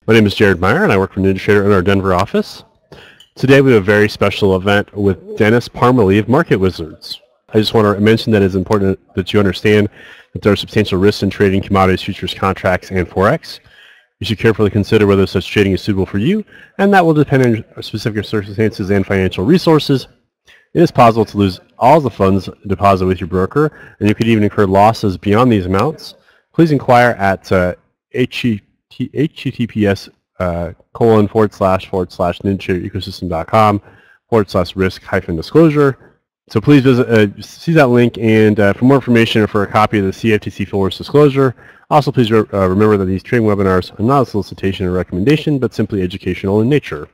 My name is Jared Meyer, and I work for NinjaTrader in our Denver office. Today we have a very special event with Dennis Parmalee of Market Wizards. I just want to mention that it's important that you understand that there are substantial risks in trading commodities, futures, contracts, and Forex. You should carefully consider whether such trading is suitable for you, and that will depend on specific circumstances and financial resources. It is possible to lose all the funds deposited with your broker, and you could even incur losses beyond these amounts. Please inquire at https://ninjatraderecosystem.com/risk-disclosure. So please visit, see that link, and for more information or for a copy of the CFTC full risk disclosure. Also, please remember that these trading webinars are not a solicitation or recommendation, but simply educational in nature.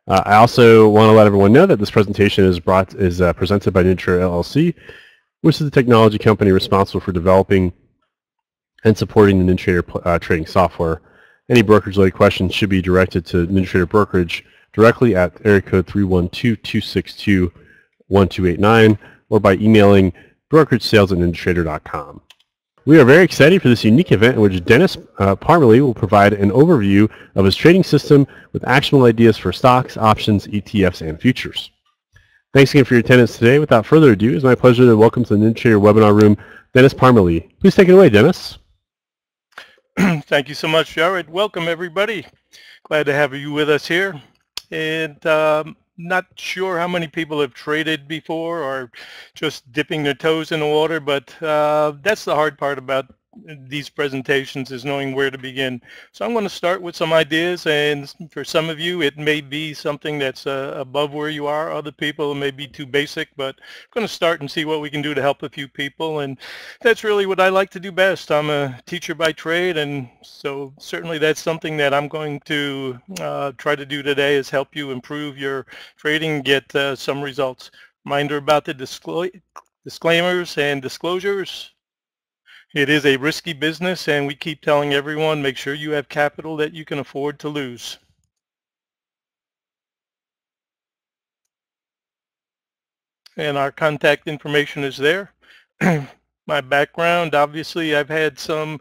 I also want to let everyone know that this presentation is presented by NinjaTrader LLC, which is the technology company responsible for developing and supporting the NinjaTrader trading software. Any brokerage-related questions should be directed to NinjaTrader Brokerage directly at area code 312-262-1289 or by emailing brokerage-sales@ninjatrader.com. We are very excited for this unique event in which Dennis Parmalee will provide an overview of his trading system with actionable ideas for stocks, options, ETFs, and futures. Thanks again for your attendance today. Without further ado, it's my pleasure to welcome to the NinjaTrader webinar room Dennis Parmalee. Please take it away, Dennis. Thank you so much, Jared. Welcome, everybody. Glad to have you with us here. And not sure how many people have traded before or just dipping their toes in the water, but that's the hard part about these presentations, is knowing where to begin. So I'm going to start with some ideas, and for some of you it may be something that's above where you are. Other people it may be too basic, but I'm going to start and see what we can do to help a few people, and that's really what I like to do best. I'm a teacher by trade, and so certainly that's something that I'm going to try to do today, is help you improve your trading and get some results. Reminder about the disclaimers and disclosures. It is a risky business, and we keep telling everyone, make sure you have capital that you can afford to lose. And our contact information is there. My background, obviously, I've had some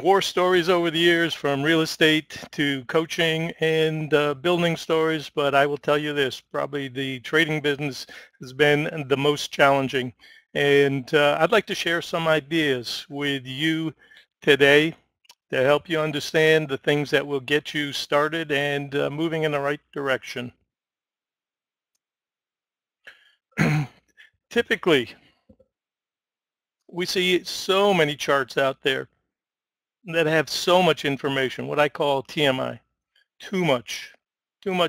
war stories over the years, from real estate to coaching and building stories, but I will tell you this, probably the trading business has been the most challenging. And I'd like to share some ideas with you today to help you understand the things that will get you started and moving in the right direction. Typically, we see so many charts out there that have so much information, what I call TMI, too much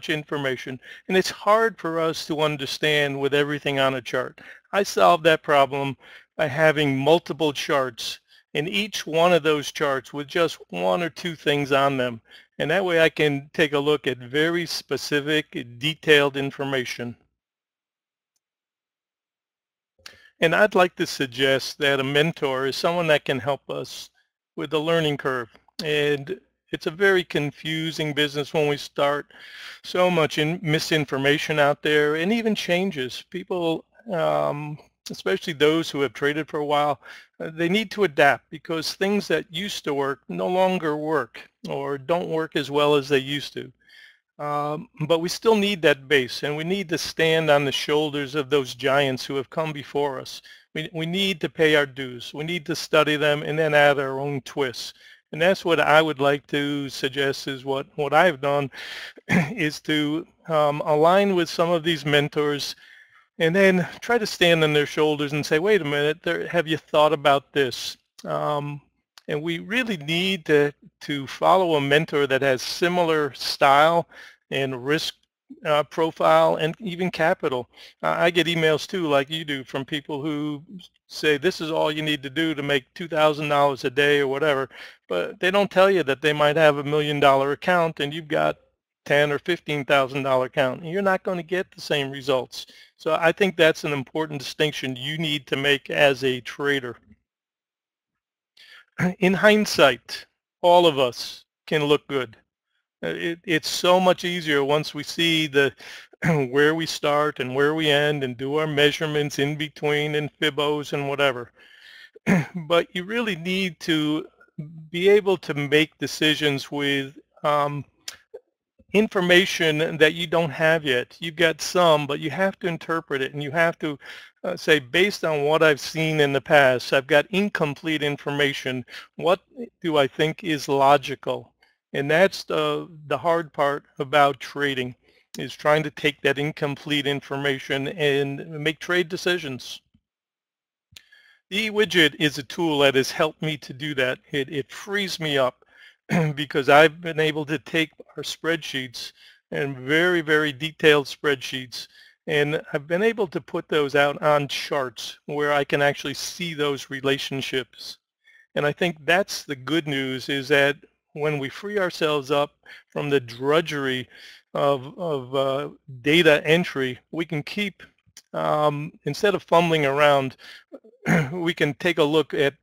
information. And it's hard for us to understand with everything on a chart. I solved that problem by having multiple charts, and each one of those charts with just one or two things on them. And that way I can take a look at very specific, detailed information. And I'd like to suggest that a mentor is someone that can help us with the learning curve. And it's a very confusing business when we start. So much misinformation out there, and even changes. People, especially those who have traded for a while, they need to adapt, because things that used to work no longer work or don't work as well as they used to. But we still need that base, and we need to stand on the shoulders of those giants who have come before us. We need to pay our dues. We need to study them and then add our own twists. And that's what I would like to suggest, is what I've done, is to align with some of these mentors and then try to stand on their shoulders and say, wait a minute, have you thought about this? And we really need to follow a mentor that has similar style and risk profile and even capital. I get emails too, like you do, from people who say this is all you need to do to make $2,000 a day or whatever, but they don't tell you that they might have $1 million account and you've got $10,000 or $15,000 account, and you're not going to get the same results. So I think that's an important distinction you need to make as a trader. In hindsight, all of us can look good. It's so much easier once we see where we start and where we end and do our measurements in between and fibos and whatever. But you really need to be able to make decisions with information that you don't have yet. You've got some, but you have to interpret it, and you have to say, based on what I've seen in the past, I've got incomplete information. What do I think is logical? And that's the hard part about trading, is trying to take that incomplete information and make trade decisions. The eWidget is a tool that has helped me to do that. It frees me up because I've been able to take our spreadsheets, and very, very detailed spreadsheets, and I've been able to put those out on charts where I can actually see those relationships. And I think that's the good news, is that when we free ourselves up from the drudgery of data entry, we can keep, instead of fumbling around, we can take a look at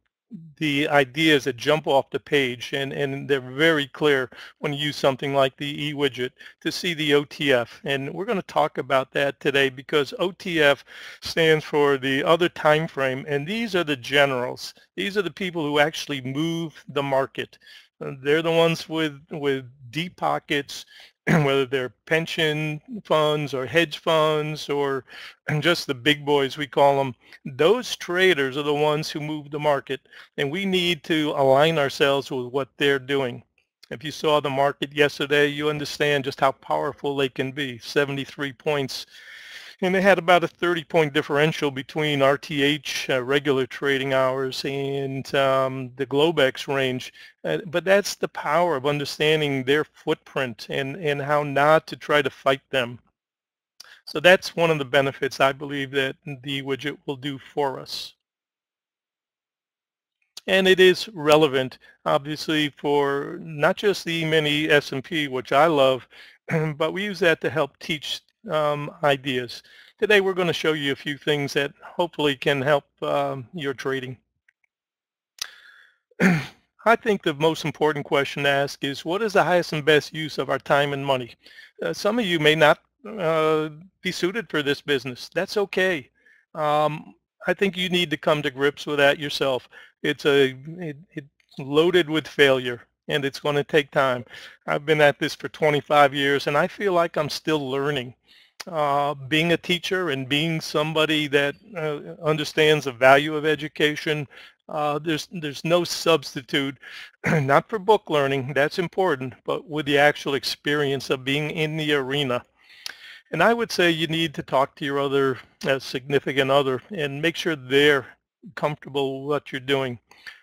the ideas that jump off the page, and they're very clear when you use something like the eWidget to see the OTF. And we're going to talk about that today, because OTF stands for the other time frame, and these are the generals. These are the people who actually move the market. They're the ones with deep pockets, whether they're pension funds or hedge funds or just the big boys, we call them. Those traders are the ones who move the market, and we need to align ourselves with what they're doing. If you saw the market yesterday, you understand just how powerful they can be. 73 points. And they had about a 30-point differential between RTH, regular trading hours, and the Globex range. But that's the power of understanding their footprint and how not to try to fight them. So that's one of the benefits I believe that the widget will do for us. And it is relevant, obviously, for not just the E-mini S&P, which I love, but we use that to help teach ideas. Today we're going to show you a few things that hopefully can help your trading. I think the most important question to ask is, what is the highest and best use of our time and money? Some of you may not be suited for this business. That's okay. I think you need to come to grips with that yourself. It's loaded with failure, and it's going to take time. I've been at this for 25 years, and I feel like I'm still learning. Being a teacher and being somebody that understands the value of education, there's no substitute, not for book learning, that's important, but with the actual experience of being in the arena. And I would say you need to talk to your other significant other and make sure they're comfortable with what you're doing.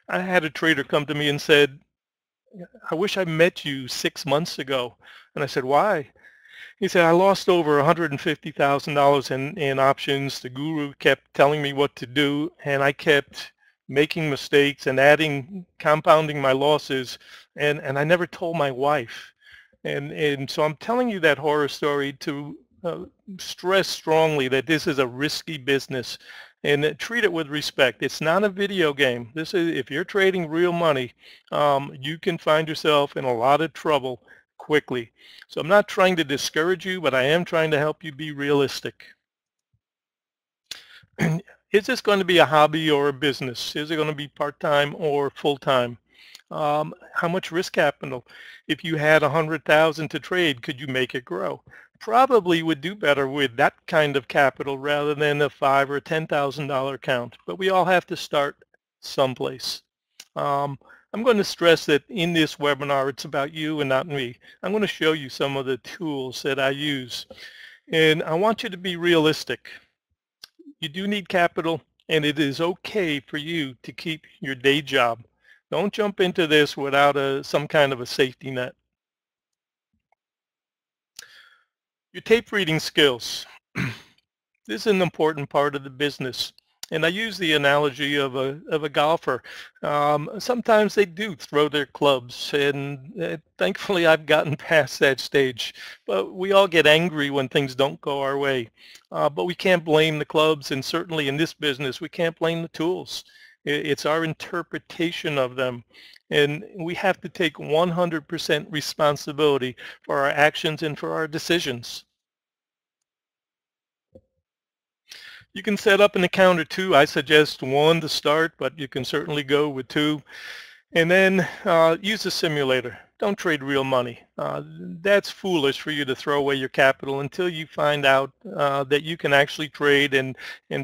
I had a trader come to me and said, I wish I met you 6 months ago. And I said, why? He said, I lost over $150,000 in options. The guru kept telling me what to do, and I kept making mistakes and compounding my losses, and I never told my wife. And so I'm telling you that horror story to stress strongly that this is a risky business, and treat it with respect. It's not a video game. This is, if you're trading real money, you can find yourself in a lot of trouble quickly. So I'm not trying to discourage you, but I am trying to help you be realistic. Is this going to be a hobby or a business? Is it going to be part-time or full-time? How much risk capital? If you had 100,000 to trade, could you make it grow? Probably would do better with that kind of capital rather than a $5,000 or $10,000 account. But we all have to start someplace. I'm going to stress that in this webinar, it's about you and not me. I'm going to show you some of the tools that I use. And I want you to be realistic. You do need capital, and it is okay for you to keep your day job. Don't jump into this without some kind of a safety net. Your tape reading skills. This is an important part of the business. And I use the analogy of a golfer. Sometimes they do throw their clubs, and thankfully I've gotten past that stage. But we all get angry when things don't go our way. But we can't blame the clubs, and certainly in this business we can't blame the tools. It's our interpretation of them. And we have to take 100% responsibility for our actions and for our decisions. You can set up an account or two. I suggest one to start, but you can certainly go with two. And then use a simulator. don't trade real money. That's foolish for you to throw away your capital until you find out that you can actually trade and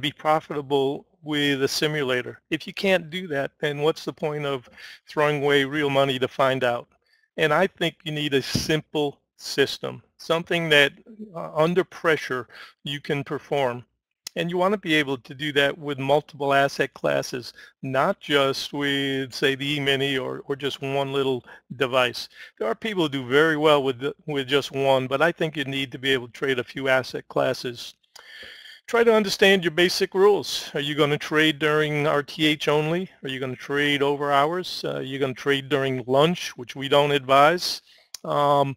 be profitable with a simulator. If you can't do that, then what's the point of throwing away real money to find out? And I think you need a simple system, something that under pressure you can perform. And you want to be able to do that with multiple asset classes, not just with, say, the E-mini or just one little device. There are people who do very well with just one, but I think you need to be able to trade a few asset classes. Try to understand your basic rules. Are you going to trade during RTH only? Are you going to trade over hours? Are you going to trade during lunch, which we don't advise? Are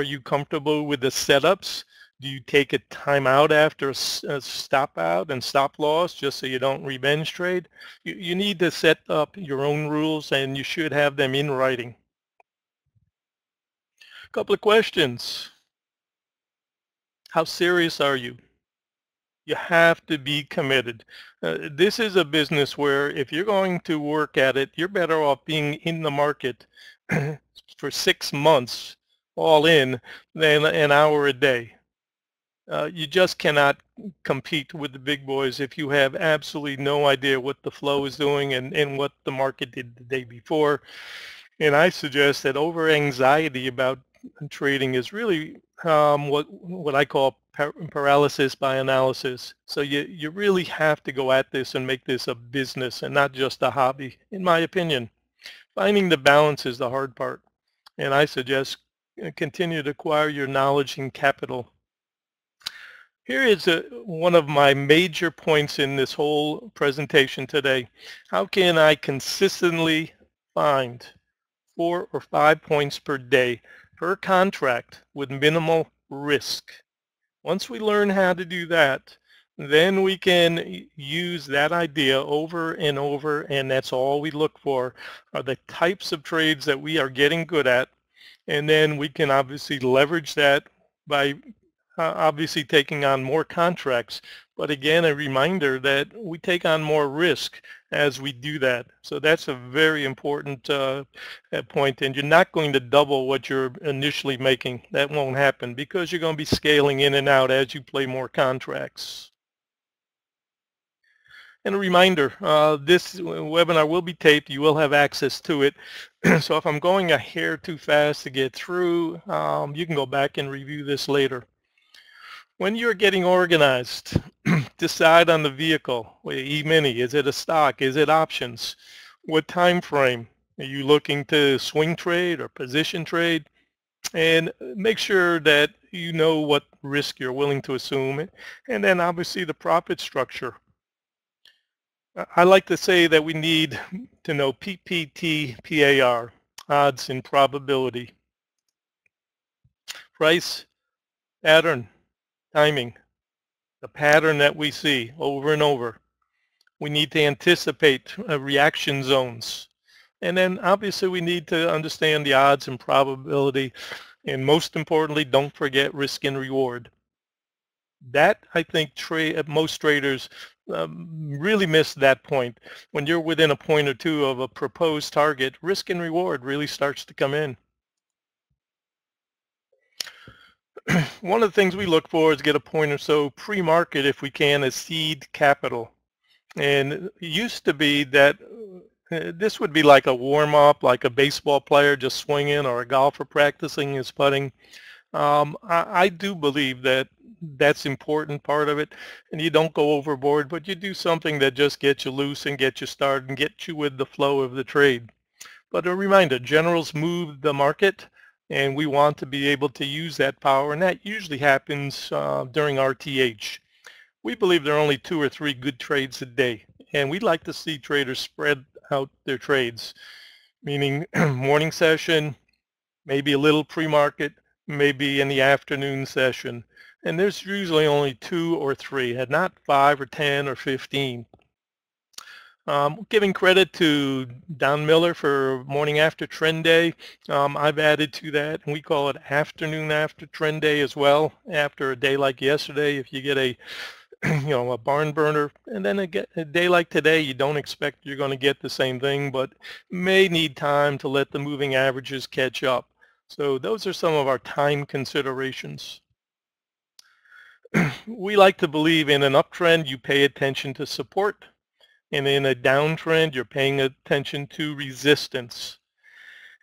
you comfortable with the setups? Do you take a timeout after a stop out and stop loss just so you don't revenge trade? You need to set up your own rules, and you should have them in writing. A couple of questions. How serious are you? You have to be committed. This is a business where if you're going to work at it, you're better off being in the market for 6 months all in than an hour a day. You just cannot compete with the big boys if you have absolutely no idea what the flow is doing and what the market did the day before. And I suggest that over anxiety about trading is really what I call paralysis by analysis. So you really have to go at this and make this a business and not just a hobby, in my opinion. Finding the balance is the hard part. And I suggest continue to acquire your knowledge and capital. Here is one of my major points in this whole presentation today. How can I consistently find 4 or 5 points per day per contract with minimal risk? Once we learn how to do that, then we can use that idea over and over, and that's all we look for are the types of trades that we are getting good at, and then we can obviously leverage that by obviously taking on more contracts. But again, a reminder that we take on more risk as we do that. So that's a very important point. And you're not going to double what you're initially making. That won't happen because you're going to be scaling in and out as you play more contracts. And a reminder, this webinar will be taped. You will have access to it. So if I'm going a hair too fast to get through, you can go back and review this later. When you're getting organized, decide on the vehicle. E-mini, is it a stock? Is it options? What time frame? Are you looking to swing trade or position trade? And make sure that you know what risk you're willing to assume. And then obviously the profit structure. I like to say that we need to know PPT, PAR, odds and probability. Price, pattern, timing, the pattern that we see over and over. We need to anticipate reaction zones. And then obviously we need to understand the odds and probability. And most importantly, don't forget risk and reward. That, I think, most traders really miss that point. When you're within a point or two of a proposed target, risk and reward really starts to come in. One of the things we look for is get a point or so pre-market if we can as seed capital. And it used to be that this would be like a warm-up, like a baseball player just swinging or a golfer practicing his putting. I do believe that that's important part of it, and you don't go overboard, but you do something that just gets you loose and get you started and get you with the flow of the trade. But a reminder, generals move the market, and we want to be able to use that power, and that usually happens during RTH. We believe there are only 2 or 3 good trades a day, and we'd like to see traders spread out their trades, meaning morning session, maybe a little pre-market, maybe in the afternoon session. And there's usually only 2 or 3, and not 5 or 10 or 15. Giving credit to Don Miller for morning after trend day. I've added to that, and we call it afternoon after trend day as well. After a day like yesterday, if you get a a barn burner, and then a day like today, you don't expect you're going to get the same thing, but may need time to let the moving averages catch up. So those are some of our time considerations. We like to believe in an uptrend, you pay attention to support, and in a downtrend, you're paying attention to resistance.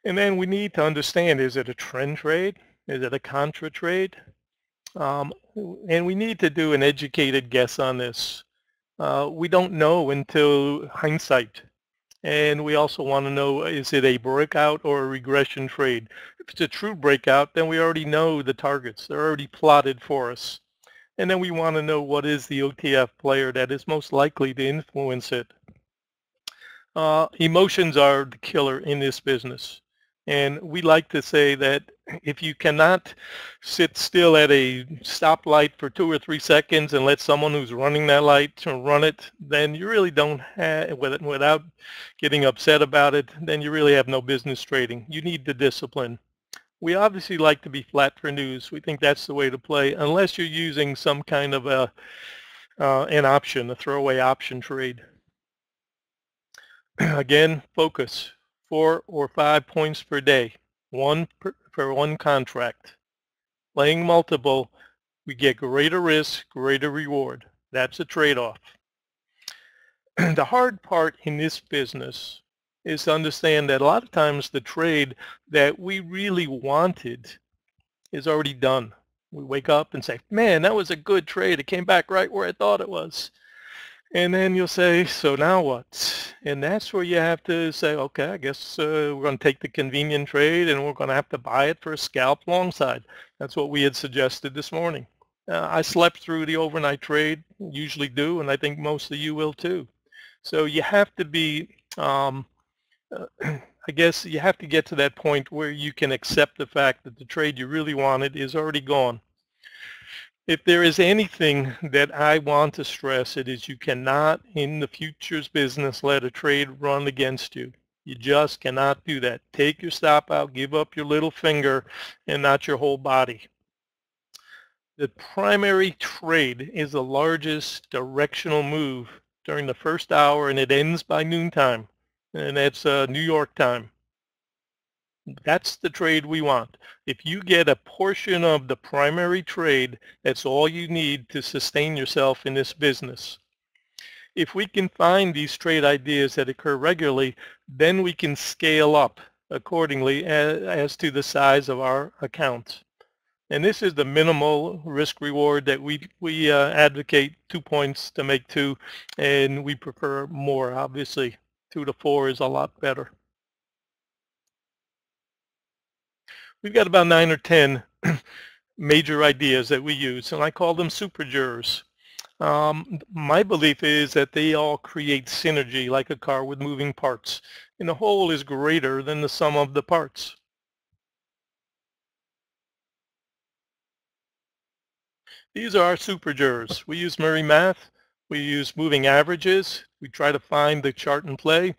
And then we need to understand, is it a trend trade? Is it a contra trade? And we need to do an educated guess on this. We don't know until hindsight. And we also want to know, is it a breakout or a regression trade? If it's a true breakout, then we already know the targets. They're already plotted for us. And then we want to know what is the OTF player that is most likely to influence it. Emotions are the killer in this business. And we like to say that if you cannot sit still at a stoplight for 2 or 3 seconds and let someone who's running that light to run it, then you really don't have, without getting upset about it, then you really have no business trading. You need the discipline. We obviously like to be flat for news. We think that's the way to play, unless you're using some kind of an option, a throwaway option trade. Again, focus. 4 or 5 points per day, for one contract. Playing multiple, we get greater risk, greater reward. That's a trade-off. The hard part in this business is to understand that a lot of times the trade that we really wanted is already done. We wake up and say, man, that was a good trade. It came back right where I thought it was. And then you'll say, so now what? And that's where you have to say, okay, I guess we're going to take the convenient trade and we're going to have to buy it for a scalp long side. That's what we had suggested this morning. I slept through the overnight trade, usually do, and I think most of you will too. So you have to be, I guess you have to get to that point where you can accept the fact that the trade you really wanted is already gone. If there is anything that I want to stress, it is you cannot, in the futures business, let a trade run against you. You just cannot do that. Take your stop out, give up your little finger, and not your whole body. The primary trade is the largest directional move during the first hour, and it ends by noontime, and that's New York time. That's the trade we want. If you get a portion of the primary trade, that's all you need to sustain yourself in this business. If we can find these trade ideas that occur regularly, then we can scale up accordingly as to the size of our account. And this is the minimal risk reward that we advocate 2 points to make 2, and we prefer more, obviously. 2 to 4 is a lot better. We've got about 9 or 10 major ideas that we use, and I call them super jurors. My belief is that they all create synergy like a car with moving parts, and the whole is greater than the sum of the parts. These are our super jurors. We use Murray math. We use moving averages. We try to find the chart and play.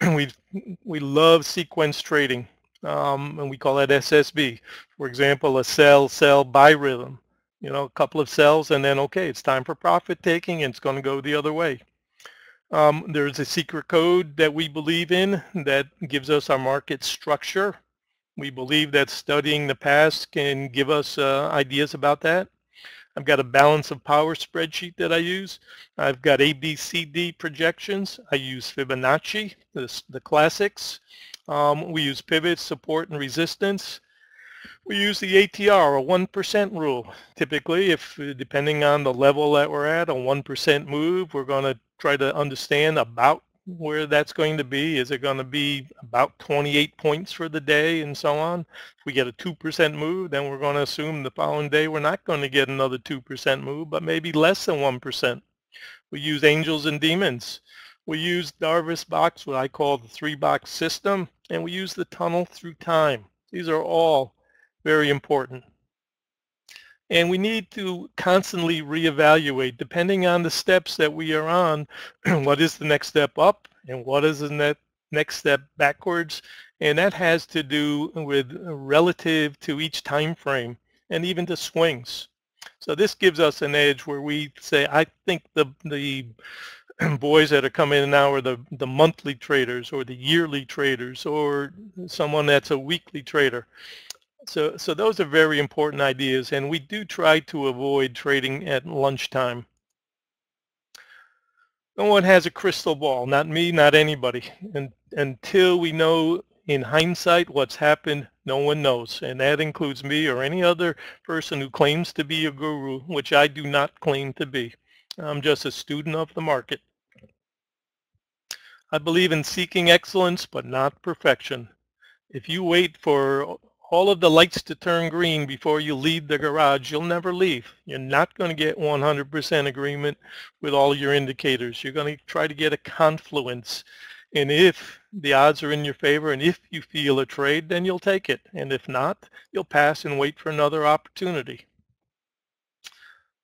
We love sequence trading. And we call that SSB. For example, a sell, buy rhythm. You know, a couple of sells and then, okay, it's time for profit taking and it's going to go the other way. There's a secret code that we believe in that gives us our market structure. We believe that studying the past can give us ideas about that. I've got a balance of power spreadsheet that I use. I've got ABCD projections. I use Fibonacci, the classics. We use pivots, support, and resistance. We use the ATR, a 1% rule. Typically, if depending on the level that we're at, a 1% move, we're going to try to understand about where that's going to be. Is it going to be about 28 points for the day and so on? If we get a 2% move, then we're going to assume the following day we're not going to get another 2% move, but maybe less than 1%. We use angels and demons. We use Darvas box, what I call the 3-box system, and we use the tunnel through time. These are all very important. And we need to constantly reevaluate, depending on the steps that we are on, what is the next step up and what is the next step backwards. And that has to do with relative to each time frame and even to swings. So this gives us an edge where we say, I think the boys that are coming in now are the monthly traders or the yearly traders or someone that's a weekly trader. So those are very important ideas, and we do try to avoid trading at lunchtime. No one has a crystal ball, not me, not anybody. And until we know in hindsight what's happened, no one knows. And that includes me or any other person who claims to be a guru, which I do not claim to be. I'm just a student of the market. I believe in seeking excellence, but not perfection. If you wait for all of the lights to turn green before you leave the garage, you'll never leave. You're not going to get 100% agreement with all your indicators. You're going to try to get a confluence. And if the odds are in your favor and if you feel a trade, then you'll take it. And if not, you'll pass and wait for another opportunity.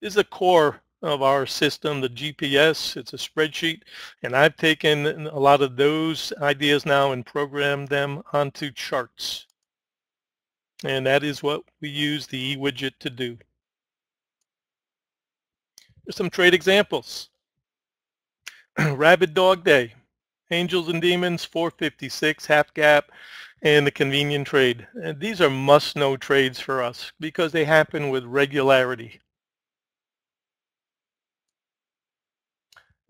This is the core of our system, the GPS. It's a spreadsheet, and I've taken a lot of those ideas now and programmed them onto charts. And that is what we use the eWidget to do. Here's some trade examples. Rabid Dog Day, Angels and Demons, 456, half gap, and the convenient trade. And these are must-know trades for us because they happen with regularity.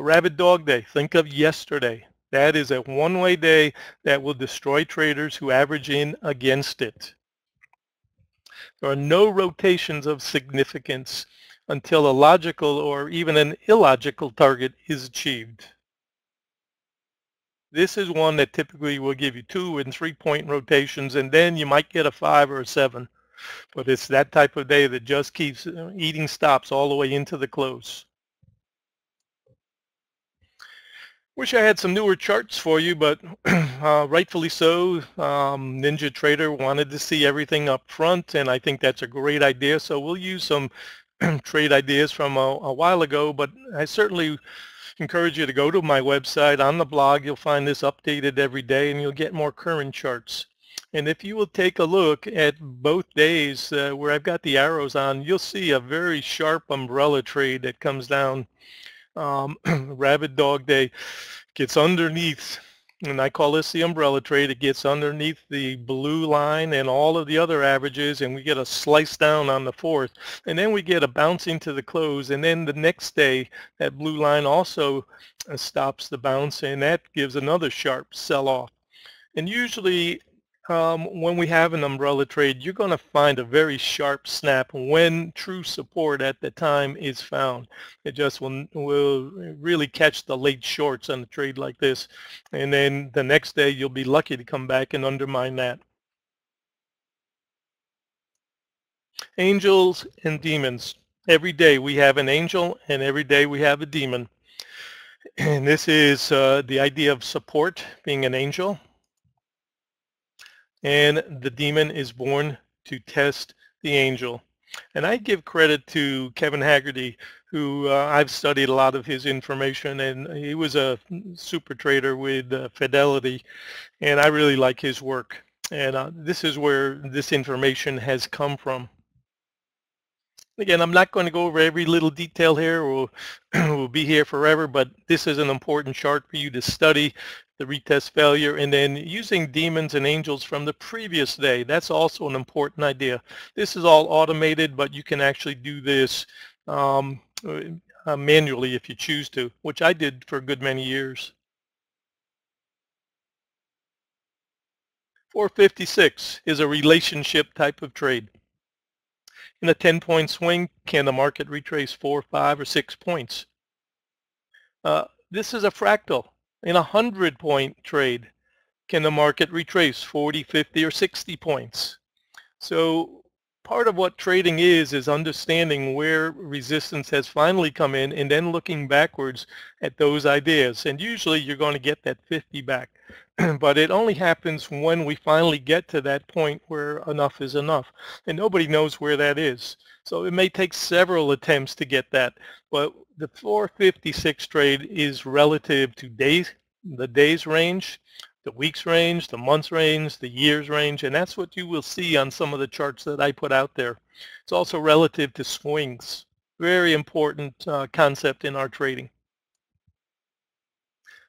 Rabid Dog Day, think of yesterday. That is a one-way day that will destroy traders who average in against it. There are no rotations of significance until a logical or even an illogical target is achieved. This is one that typically will give you 2 and 3 point rotations, and then you might get a 5 or a 7. But it's that type of day that just keeps eating stops all the way into the close. Wish I had some newer charts for you, but rightfully so. NinjaTrader wanted to see everything up front, and I think that's a great idea. So we'll use some trade ideas from a while ago, but I certainly encourage you to go to my website. On the blog, you'll find this updated every day, and you'll get more current charts. And if you will take a look at both days where I've got the arrows on, you'll see a very sharp umbrella trade that comes down. Rabid Dog Day gets underneath, and I call this the umbrella trade. It gets underneath the blue line and all of the other averages, and we get a slice down on the 4th, and then we get a bounce into the close, and then the next day that blue line also stops the bounce, and that gives another sharp sell-off. And usually when we have an umbrella trade, you're going to find a very sharp snap when true support at the time is found. It just will really catch the late shorts on a trade like this. And then the next day, you'll be lucky to come back and undermine that. Angels and demons. Every day we have an angel, and every day we have a demon. And this is the idea of support being an angel. And the demon is born to test the angel. And I give credit to Kevin Haggerty, who I've studied a lot of his information, and he was a super trader with Fidelity, and I really like his work. And this is where this information has come from. Again, I'm not going to go over every little detail here. We'll be here forever, but this is an important chart for you to study, the retest failure, and then using demons and angels from the previous day. That's also an important idea. This is all automated, but you can actually do this manually if you choose to, which I did for a good many years. 456 is a relationship type of trade. In a 10-point swing, can the market retrace 4, 5, or 6 points? This is a fractal. In a 100-point trade, can the market retrace 40, 50, or 60 points? So part of what trading is understanding where resistance has finally come in and then looking backwards at those ideas. And usually you're going to get that 50 back. But it only happens when we finally get to that point where enough is enough. And nobody knows where that is. So it may take several attempts to get that. But the 456 trade is relative to the days range, the weeks range, the months range, the years range, and that's what you will see on some of the charts that I put out there. It's also relative to swings. Very important concept in our trading.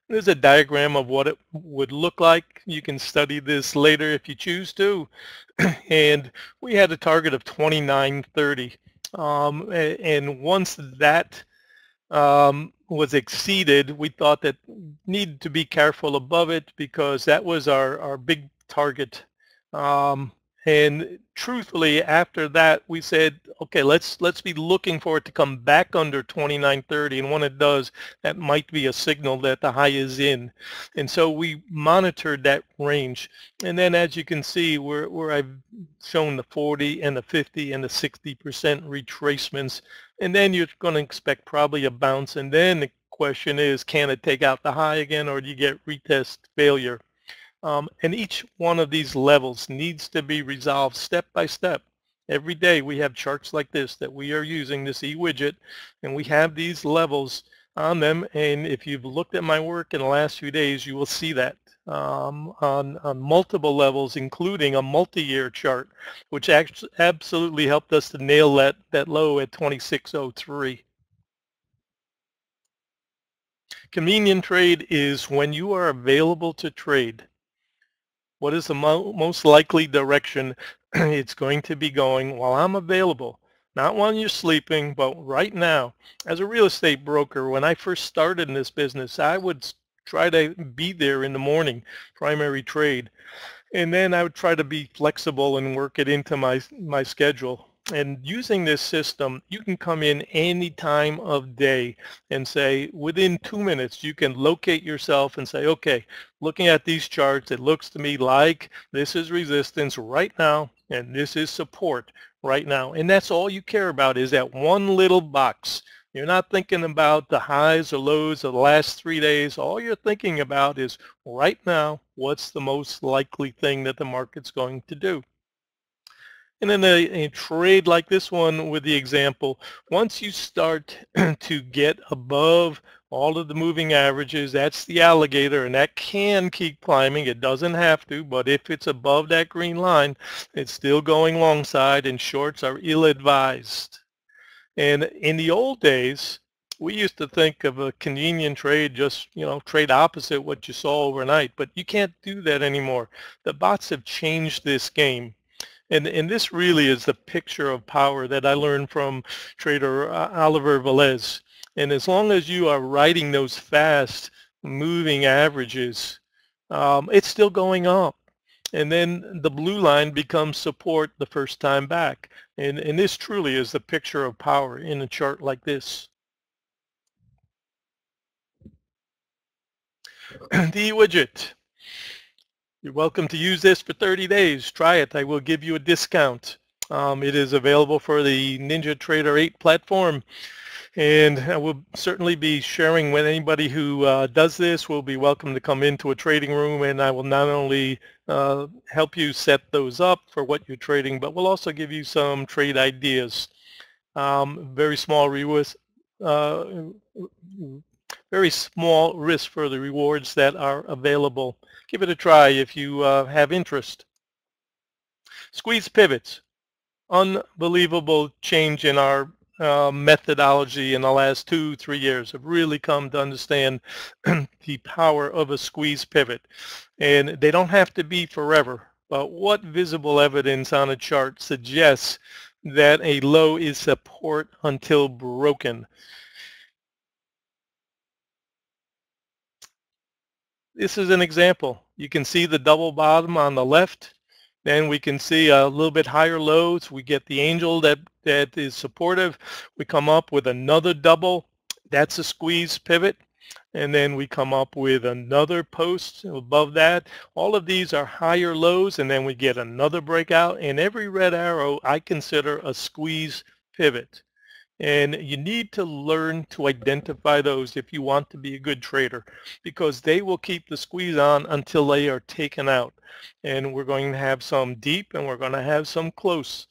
There's a diagram of what it would look like. You can study this later if you choose to. And we had a target of 29.30. And once that was exceeded, we thought that needed to be careful above it because that was our big target. And truthfully, after that, we said, okay, let's be looking for it to come back under 29.30. And when it does, that might be a signal that the high is in. And so we monitored that range. And then as you can see, where I've shown the 40 and the 50 and the 60% retracements, and then you're going to expect probably a bounce. And then the question is, can it take out the high again, or do you get retest failure? And each one of these levels needs to be resolved step by step. Every day we have charts like this that we are using, this eWidget, and we have these levels on them. And if you've looked at my work in the last few days, you will see that on multiple levels, including a multi-year chart, which absolutely helped us to nail that low at 2603. Convenient trade is when you are available to trade. What is the most likely direction it's going to be going while I'm available? Not when you're sleeping, but right now. As a real estate broker, when I first started in this business, I would try to be there in the morning, primary trade. And then I would try to be flexible and work it into my schedule. And using this system, you can come in any time of day and say, within 2 minutes, you can locate yourself and say, okay, looking at these charts, it looks to me like this is resistance right now, and this is support right now. And that's all you care about is that one little box. You're not thinking about the highs or lows of the last 3 days. All you're thinking about is right now, what's the most likely thing that the market's going to do. And in a trade like this one with the example, once you start to get above all of the moving averages, that's the alligator, and that can keep climbing. It doesn't have to, but if it's above that green line, it's still going long side, and shorts are ill-advised. And in the old days, we used to think of a convenient trade, just, trade opposite what you saw overnight, but you can't do that anymore. The bots have changed this game. And this really is the picture of power that I learned from trader Oliver Velez. And as long as you are riding those fast moving averages, it's still going up. And then the blue line becomes support the first time back. And this truly is the picture of power in a chart like this. The widget. You're welcome to use this for 30 days. Try it. I will give you a discount. It is available for the NinjaTrader 8 platform. And I will certainly be sharing with anybody who does this. Will be welcome to come into a trading room, and I will not only help you set those up for what you're trading, but we'll also give you some trade ideas. Very small risk for the rewards that are available. Give it a try if you have interest. Squeeze pivots. Unbelievable change in our methodology in the last 2-3 years. I've really come to understand the power of a squeeze pivot. And they don't have to be forever, but what visible evidence on a chart suggests that a low is support until broken? This is an example. You can see the double bottom on the left. Then we can see a little bit higher lows. We get the angel that is supportive. We come up with another double. That's a squeeze pivot. And then we come up with another post above that. All of these are higher lows, and then we get another breakout. And every red arrow I consider a squeeze pivot. And you need to learn to identify those if you want to be a good trader, because they will keep the squeeze on until they are taken out. And we're going to have some deep and we're going to have some close.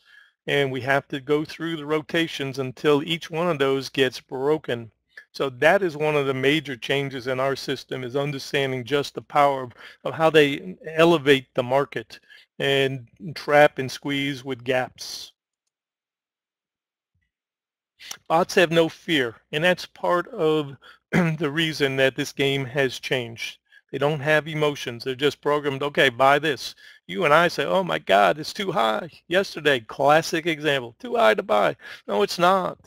And we have to go through the rotations until each one of those gets broken. So that is one of the major changes in our system, is understanding just the power of how they elevate the market and trap and squeeze with gaps. Bots have no fear, and that's part of the reason that this game has changed. They don't have emotions. They're just programmed, okay, buy this. You and I say, oh my God, it's too high. Yesterday, classic example, too high to buy. No, it's not.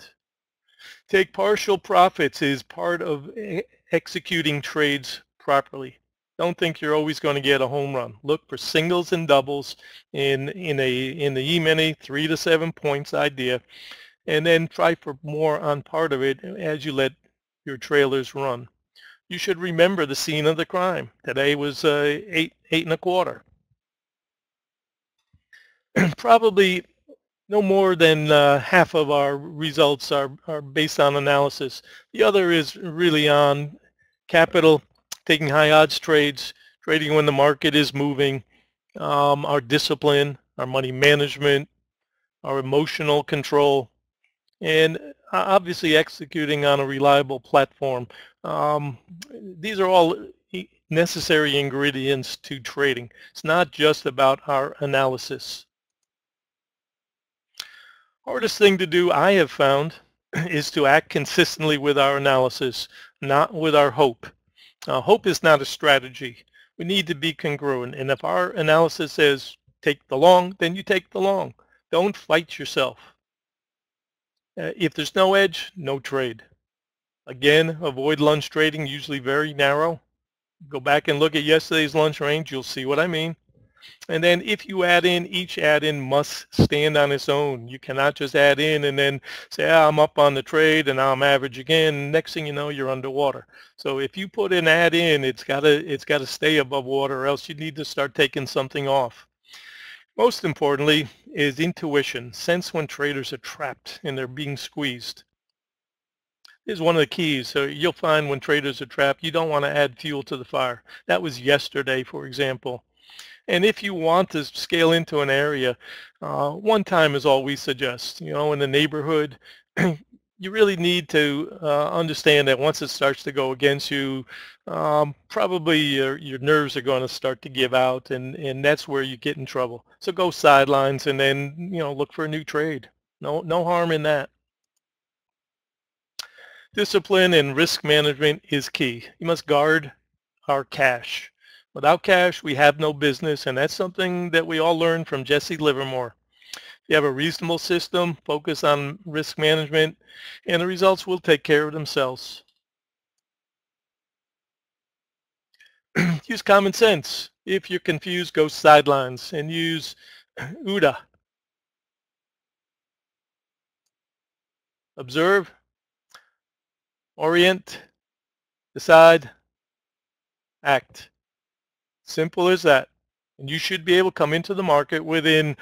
Take partial profits is part of executing trades properly. Don't think you're always going to get a home run. Look for singles and doubles in the E-mini 3 to 7 points idea, and then try for more on part of it as you let your trailers run. You should remember the scene of the crime. Today was 8.25. Probably no more than half of our results are based on analysis. The other is really on capital, taking high odds trades, trading when the market is moving, our discipline, our money management, our emotional control, and obviously executing on a reliable platform. These are all necessary ingredients to trading. It's not just about our analysis. Hardest thing to do, I have found, is to act consistently with our analysis, not with our hope. Hope is not a strategy. We need to be congruent. And if our analysis says take the long, then you take the long. Don't fight yourself. If there's no edge, no trade. Again, avoid lunch trading, usually very narrow. Go back and look at yesterday's lunch range. You'll see what I mean. And then if you add in, each add-in must stand on its own. You cannot just add in and then say, I'm up on the trade and now I'm average again. Next thing you know, you're underwater. So if you put an add-in, it's gotta stay above water, or else you need to start taking something off. Most importantly is intuition. Sense when traders are trapped and they're being squeezed. Is one of the keys. So you'll find when traders are trapped, you don't want to add fuel to the fire. That was yesterday, for example. And if you want to scale into an area, one time is all we suggest. You know, in the neighborhood, you really need to understand that once it starts to go against you, probably your nerves are going to start to give out, and that's where you get in trouble. So go sidelines and then, you know, look for a new trade. No harm in that. Discipline and risk management is key. You must guard our cash. Without cash, we have no business, and that's something that we all learned from Jesse Livermore. If you have a reasonable system, focus on risk management, and the results will take care of themselves. Use common sense. If you're confused, go sidelines and use OODA. Observe, orient, decide, act. Simple as that. And you should be able to come into the market within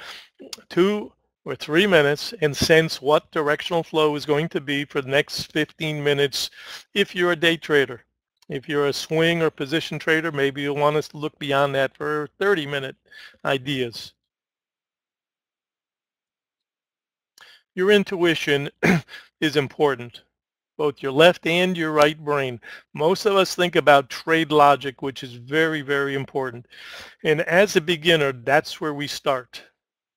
2 or 3 minutes and sense what directional flow is going to be for the next 15 minutes if you're a day trader. If you're a swing or position trader, maybe you'll want us to look beyond that for 30-minute ideas. Your intuition is important. Both your left and your right brain. Most of us think about trade logic, which is very, very important. And as a beginner, that's where we start.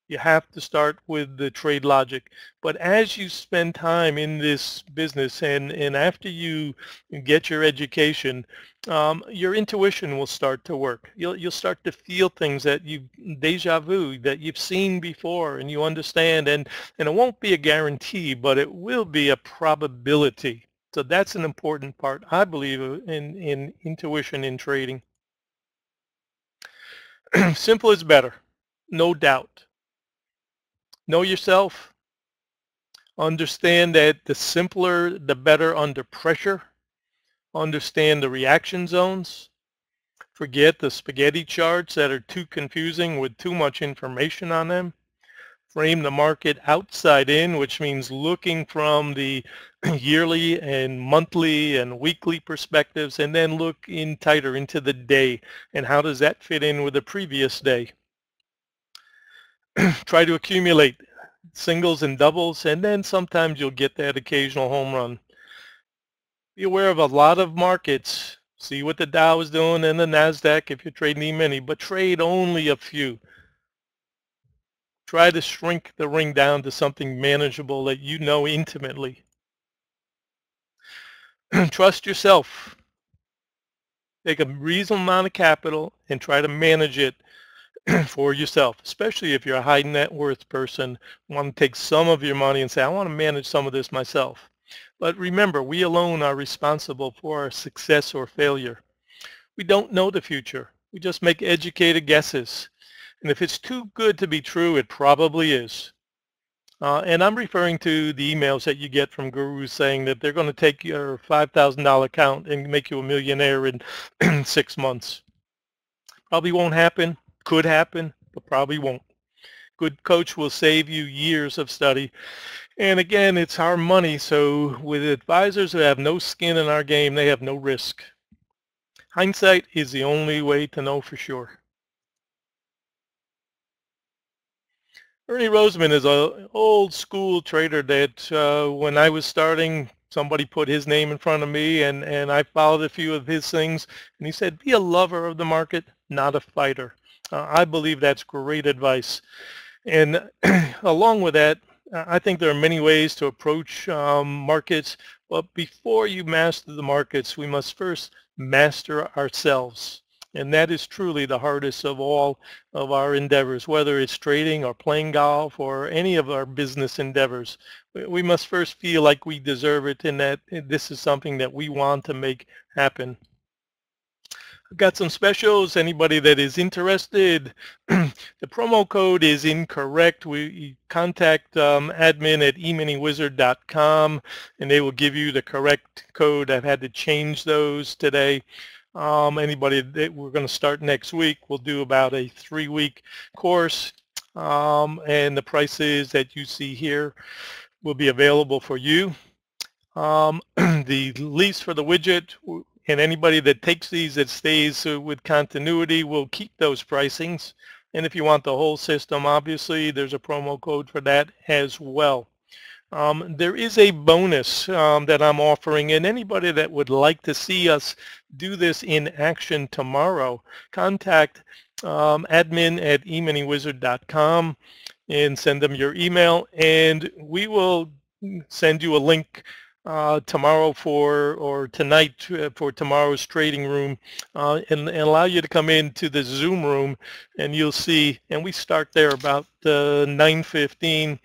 You have to start with the trade logic. But as you spend time in this business and after you get your education, your intuition will start to work. You'll start to feel things that you've deja vu, that you've seen before, and you understand. And it won't be a guarantee, but it will be a probability. So that's an important part, I believe, in intuition in trading. Simple is better, no doubt. Know yourself. Understand that the simpler, the better under pressure. Understand the reaction zones. Forget the spaghetti charts that are too confusing with too much information on them. Frame the market outside in, which means looking from the yearly and monthly and weekly perspectives, and then look in tighter into the day. And how does that fit in with the previous day? Try to accumulate singles and doubles, and then sometimes you'll get that occasional home run. Be aware of a lot of markets. See what the Dow is doing and the NASDAQ if you're trading E-mini, but trade only a few. Try to shrink the ring down to something manageable that you know intimately. Trust yourself. Take a reasonable amount of capital and try to manage it for yourself, especially if you're a high net worth person. Want to take some of your money and say, I want to manage some of this myself. But remember, we alone are responsible for our success or failure. We don't know the future. We just make educated guesses. And if it's too good to be true, it probably is. And I'm referring to the emails that you get from gurus saying that they're going to take your $5,000 account and make you a millionaire in 6 months. Probably won't happen. Could happen, but probably won't. Good coach will save you years of study. And again, it's our money. So with advisors who have no skin in our game, they have no risk. Hindsight is the only way to know for sure. Ernie Roseman is an old school trader that when I was starting, somebody put his name in front of me and I followed a few of his things. And he said, be a lover of the market, not a fighter. I believe that's great advice. And along with that, I think there are many ways to approach markets. But before you master the markets, we must first master ourselves. And that is truly the hardest of all of our endeavors, whether it's trading or playing golf or any of our business endeavors. We must first feel like we deserve it and that this is something that we want to make happen. I've got some specials. Anybody that is interested, the promo code is incorrect. We contact admin at eminywizard.com and they will give you the correct code. I've had to change those today. Anybody that we're going to start next week, we'll do about a 3-week course, and the prices that you see here will be available for you. The lease for the widget, and anybody that takes these that stays with continuity will keep those pricings. And if you want the whole system, obviously there's a promo code for that as well. There is a bonus that I'm offering, and anybody that would like to see us do this in action tomorrow, contact admin at eminywizard.com and send them your email, and we will send you a link tomorrow or tonight for tomorrow's trading room and allow you to come into the Zoom room, and you'll see, and we start there about 9:15.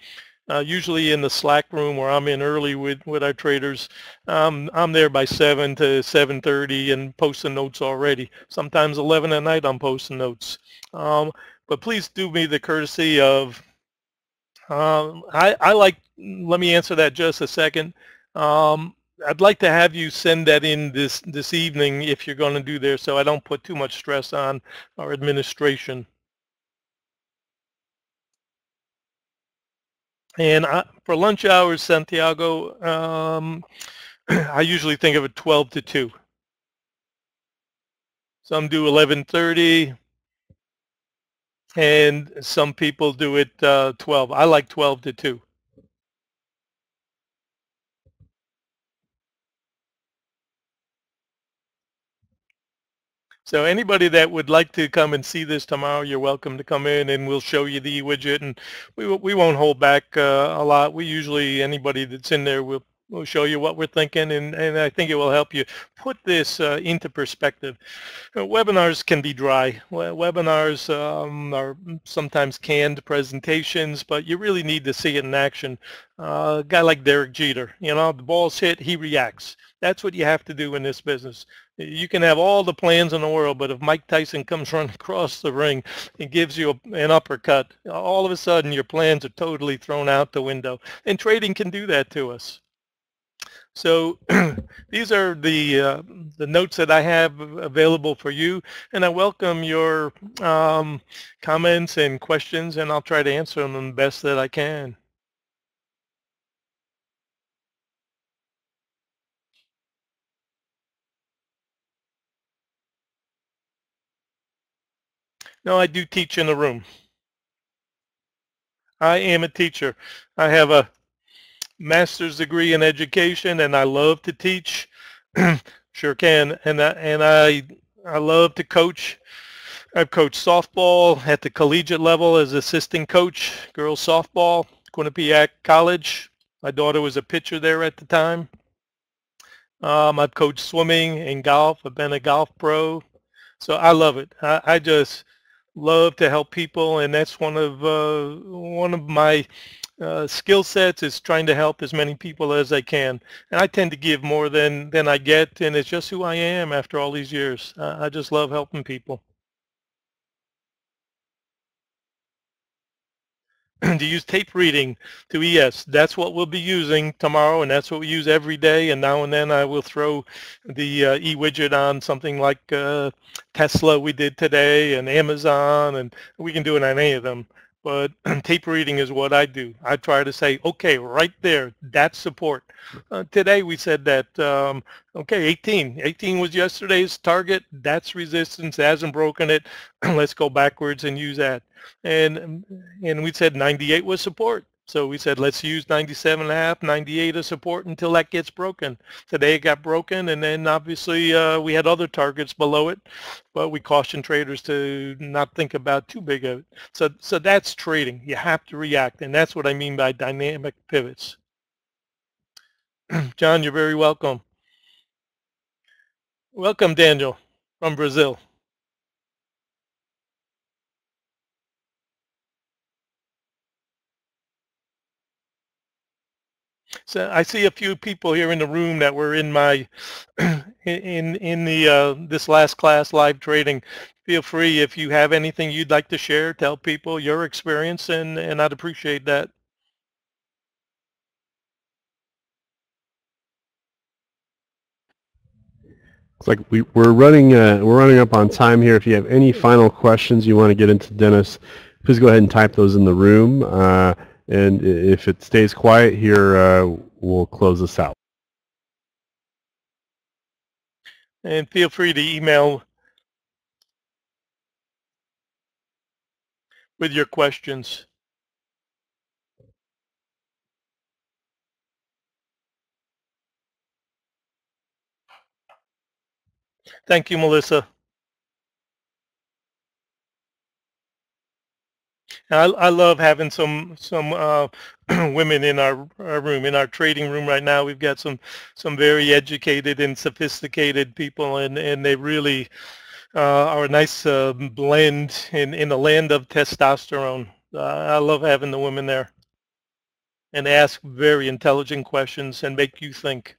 Usually in the Slack room where I'm in early with our traders. I'm there by 7 to 7:30 and posting notes already. Sometimes 11 at night I'm posting notes. But please do me the courtesy of, let me answer that just a second. I'd like to have you send that in this evening if you're going to do there, so I don't put too much stress on our administration. And for lunch hours, Santiago, I usually think of it 12 to 2. Some do 11:30, and some people do it 12. I like 12 to 2. So anybody that would like to come and see this tomorrow, you're welcome to come in and we'll show you the widget, and we won't hold back a lot. We usually, anybody that's in there, we'll show you what we're thinking, and I think it will help you put this into perspective. Webinars can be dry. Webinars are sometimes canned presentations, but you really need to see it in action. A guy like Derek Jeter, you know, the ball's hit, he reacts. That's what you have to do in this business. You can have all the plans in the world, but if Mike Tyson comes running across the ring and gives you an uppercut, all of a sudden your plans are totally thrown out the window. And trading can do that to us. So these are the notes that I have available for you, and I welcome your comments and questions, and I'll try to answer them the best that I can. No, I do teach in the room. I am a teacher. I have a master's degree in education, and I love to teach. Sure can. And I love to coach. I've coached softball at the collegiate level as assistant coach, girls softball, Quinnipiac College. My daughter was a pitcher there at the time. I've coached swimming and golf. I've been a golf pro. So I love it. I just love to help people, and that's one of my skill sets is trying to help as many people as I can. And I tend to give more than I get, and it's just who I am after all these years. I just love helping people. To use tape reading to ES. That's what we'll be using tomorrow, and that's what we use every day. And now and then I will throw the e-widget on something like Tesla we did today, and Amazon, and we can do it on any of them. But tape reading is what I do. I try to say, okay, right there, that's support. Today we said that, okay, 18 was yesterday's target. That's resistance, hasn't broken it. Let's go backwards and use that. And we said 98 was support. So we said, let's use 97.5, 98 as support until that gets broken. Today it got broken, and then obviously we had other targets below it, but we caution traders to not think about too big of it. So that's trading. You have to react, and that's what I mean by dynamic pivots. John, you're very welcome. Welcome, Daniel, from Brazil. So I see a few people here in the room that were in my in the this last class, live trading. Feel free if you have anything you'd like to share, tell people your experience, and I'd appreciate that. It's like we're running up on time here. If you have any final questions you want to get into Dennis, please go ahead and type those in the room. And if it stays quiet here, we'll close this out. And feel free to email with your questions. Thank you, Melissa. I love having some women in our room, in our trading room right now. We've got some very educated and sophisticated people, and they really are a nice blend in the land of testosterone. I love having the women there, and ask very intelligent questions and make you think.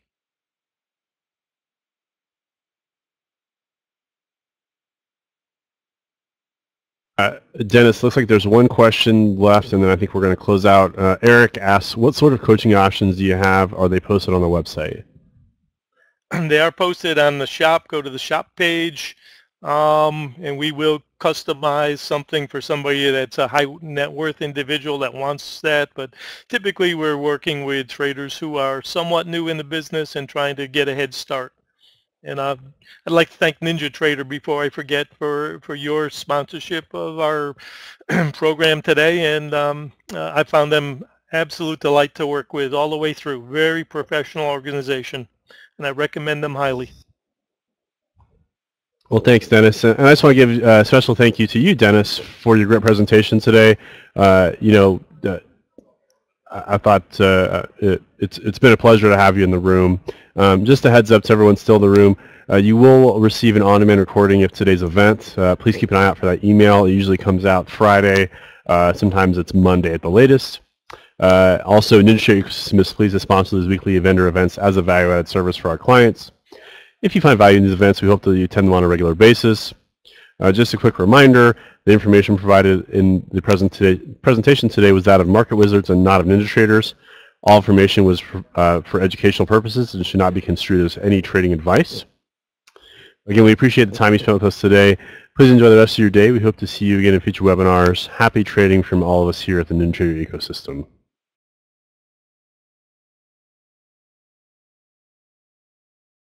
Dennis, looks like there's one question left, and then I think we're going to close out. Eric asks, what sort of coaching options do you have? Are they posted on the website? They are posted on the shop. Go to the shop page, and we will customize something for somebody that's a high net worth individual that wants that. But typically we're working with traders who are somewhat new in the business and trying to get a head start. And I'd like to thank NinjaTrader before I forget for your sponsorship of our program today. And I found them absolute delight to work with all the way through. Very professional organization, and I recommend them highly. Well, thanks, Dennis. And I just want to give a special thank you to you, Dennis, for your great presentation today. I thought it's been a pleasure to have you in the room. Just a heads up to everyone still in the room, you will receive an on-demand recording of today's event. Please keep an eye out for that email. It usually comes out Friday. Sometimes it's Monday at the latest. Also, NinjaTrader Ecosystem is pleased to sponsor these weekly vendor events as a value-added service for our clients. If you find value in these events, we hope that you attend them on a regular basis. Just a quick reminder, the information provided in the presentation today was that of Market Wizards and not of NinjaTraders. All information was for educational purposes and should not be construed as any trading advice. Again, we appreciate the time you spent with us today. Please enjoy the rest of your day. We hope to see you again in future webinars. Happy trading from all of us here at the NinjaTrader Ecosystem.